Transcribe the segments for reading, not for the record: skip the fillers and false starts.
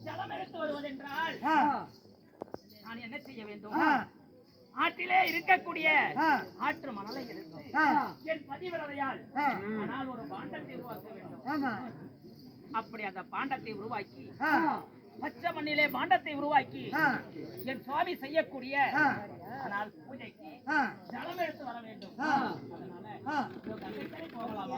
ஜலம் எடுத்து வருவதென்றால் நான் என்ன செய்ய வேண்டும்? ஆற்றிலே இருக்கக்கூடிய ஆற்று மணலை எடுத்து என் பதிவிரதையால் ஆனால் ஒரு பாண்டத்தை உருவாக்க வேண்டும். அப்படி அந்த பாண்டத்தை உருவாக்கி பச்சை மண்ணிலே பாண்டத்தை உருவாக்கி என் சுவாமி செய்யக்கூடிய ஆனால் பூஜைக்கு ஜலம் எடுத்து வர வேண்டும். அதனால போகலாமா?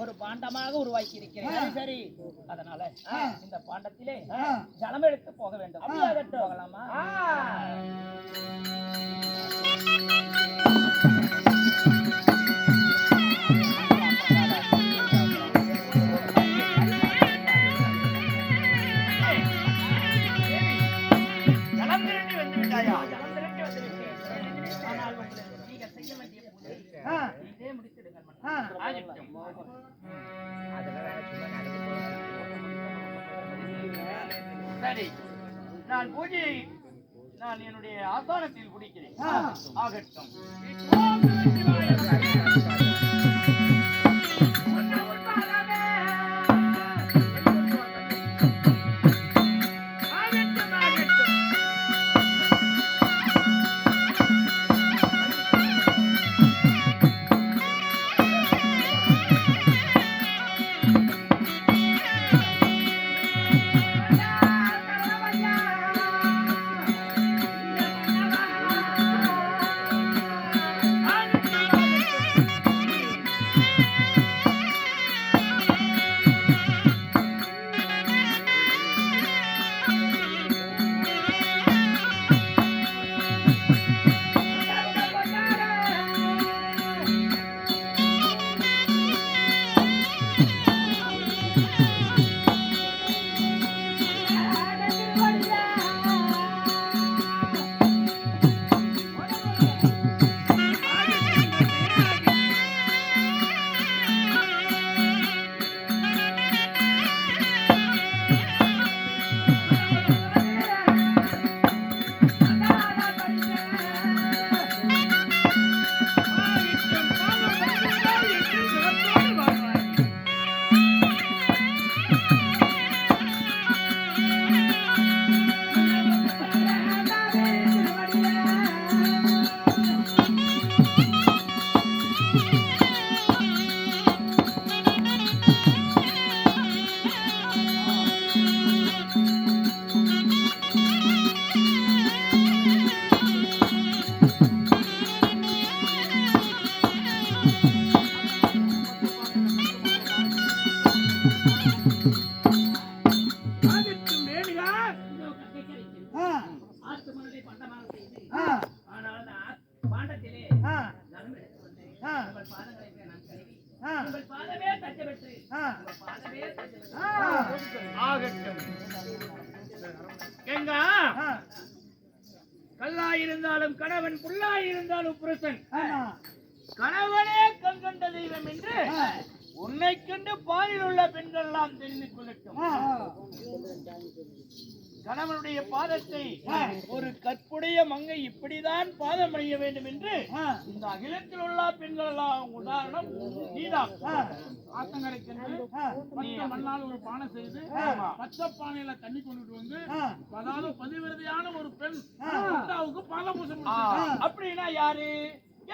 ஒரு பாண்டமாக உருவாக்கி இருக்கிறேன். சரி, அதனால இந்த பாண்டத்திலே ஜலம் எடுத்து போக வேண்டும். போகலாமா? ஜலம் திரட்டி வந்து விட்டாயா? ஜலம் திரட்டி வந்து விட்டேன். ஆனால் உங்களுக்கு நீங்க செய்ய வேண்டிய பூஜை இதே முடித்திடுங்கள். சரி, நான் பூஜை நான் என்னுடைய ஆசானத்தில் குடிக்கிறேன். ஆகட்டும். ஆகட்டும். கல்லாயிருந்தாலும் கணவன், புல்லாயிருந்தாலும் புருஷன், கணவனே கண் கண்ட தெய்வம் என்று உன்னை கண்டு பாலில் உள்ள பெண்கள் எல்லாம் தெரிந்து கொள்ளட்டும். கணவனுடைய பாதத்தை ஒரு கற்புடைய மங்கை இப்படிதான் பாதம் அணிய வேண்டும் என்று இந்த அகிலத்தில் உள்ள பெண்கள் எல்லாம் உதாரணம் நீதான். ஆத்தங்கரை சென்று மண்ணால் ஒரு பானை செய்து பச்சை பானையில தண்ணி கொண்டுட்டு வந்து, அதாவது பதிவிரதையான ஒரு பெண் அத்தாவுக்கு பாதபூசம் அப்படின்னா யாரு?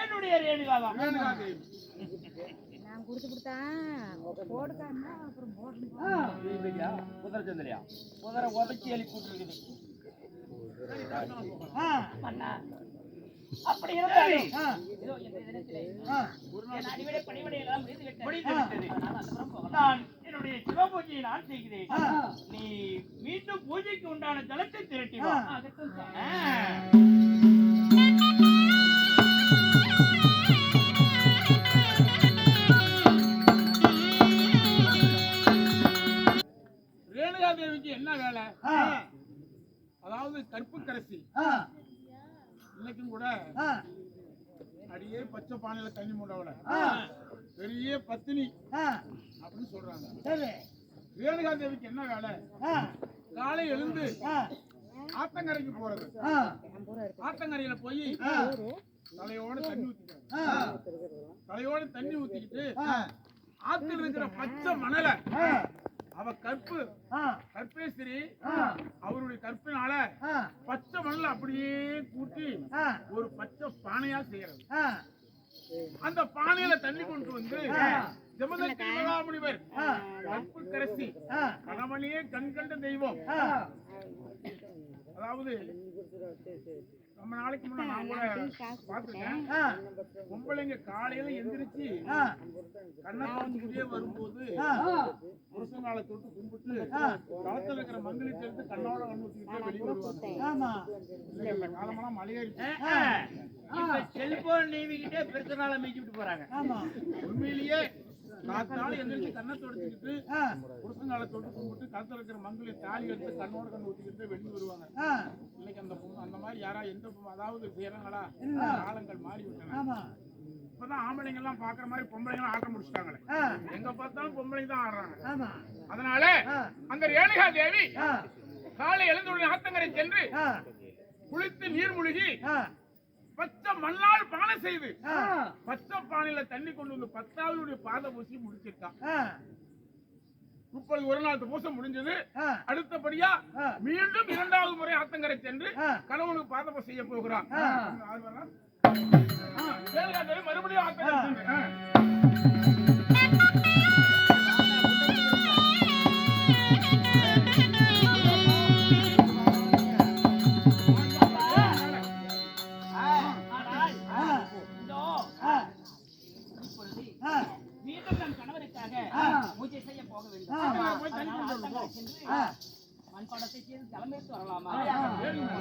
என்னுடைய ரேணுகா தான். ரேணுகா தேவி நான் குடுத்து போடுக்காம அப்புறம் போடணும். குதிரை சந்திரியா குதிரை உதச்சி எழுதி கூட்டிருக்குது. அப்படி இருந்தாலும் நான் என்னுடைய சிவ பூஜையை நான் செய்கிறேன். நீ மீண்டும் பூஜைக்கு உண்டான ஜலத்தை திரட்டி வா. ரேணுகா தேவிக்கு என்ன வேலை? அதாவது கற்பு கரசி இன்னைக்கும் கூட அடியே பச்சை பானையில தண்ணி மூடவள பெரிய பத்தினி அப்படின்னு சொல்றாங்க. ரேணுகா தேவிக்கு என்ன வேலை? காலை எழுந்து ஆத்தங்கரைக்கு போறது. ஆத்தங்கரையில போய் தலையோட தண்ணி ஊத்திக்கிட்டு ஆத்துல இருக்கிற பச்சை மணலை அவ கற்பேஸ்வரி அவருடைய கற்பினால பச்சை மணல அப்படியே கூட்டி ஒரு பச்சை பானையா செய்யறது. அந்த பானையில தண்ணி கொண்டு வந்து ஜமதக்னி மகாமுனிவர் கற்பு கரசி கணவனையே கண் கண்ட தெய்வம். அதாவது ரொம்ப நாளைக்கு முன்ன நான் கூட பாத்துட்டேன். பொம்பளைங்க காலையில எந்திரிச்சு கண்ணாடியே வரும்போது புருஷனால தொட்டு கும்பிட்டு களத்துல இருக்கிற மங்களத்தை எடுத்து கண்ணோட கண்ணூத்திக்கிட்டே வெளியே வருவாங்க. காலமெல்லாம் மலையேறிச்சு. செல்போன் நீவிக்கிட்டே பெருசனால மீச்சிட்டு போறாங்க. உண்மையிலேயே காத்தால எந்திரிச்சு கண்ணை தொடச்சுக்கிட்டு புருஷனால தொட்டு கும்பிட்டு களத்துல இருக்கிற மங்களை தாலி எடுத்து கண்ணோட கண்ணு ஊத்திக்கிட்டு வெளியே வருவாங்க. இன்னைக்கு அந்த மாதிரி யாரா எந்த அதாவது செய்யறாங்களா? காலங்கள் மாறி விட்டன. இப்பதான் ஆம்பளைங்க எல்லாம் பாக்குற மாதிரி பொம்பளைங்க ஆட்ட முடிச்சுட்டாங்களே. எங்க பார்த்தாலும் பொம்பளைங்க தான் ஆடுறாங்க. அதனால அந்த ரேணுகா தேவி காலை எழுந்துள்ள ஆத்தங்கரை சென்று குளித்து நீர் மூழ்கி பச்சை மண்ணால் பானை செய்து பச்சை பானையில தண்ணி கொண்டு வந்து 10வது பாத பூசி முடிச்சிருக்கான். 30 ஒரு நாள் பூசை முடிஞ்சது. அடுத்தபடியா மீண்டும் 2வது முறை ஆத்தங்கரை சென்று கணவனுக்கு பாத பூசை செய்ய போகிறான். மறுபடியும் ஆத்தங்கரை பூஜை செய்ய போக வேண்டும். போய் தண்ணி அதனால் கொண்டு வரணும். ஆத்தங்கரை சென்று மண்பாடத்தை செய்து தலைமைத்து வரலாமா? சரிங்க.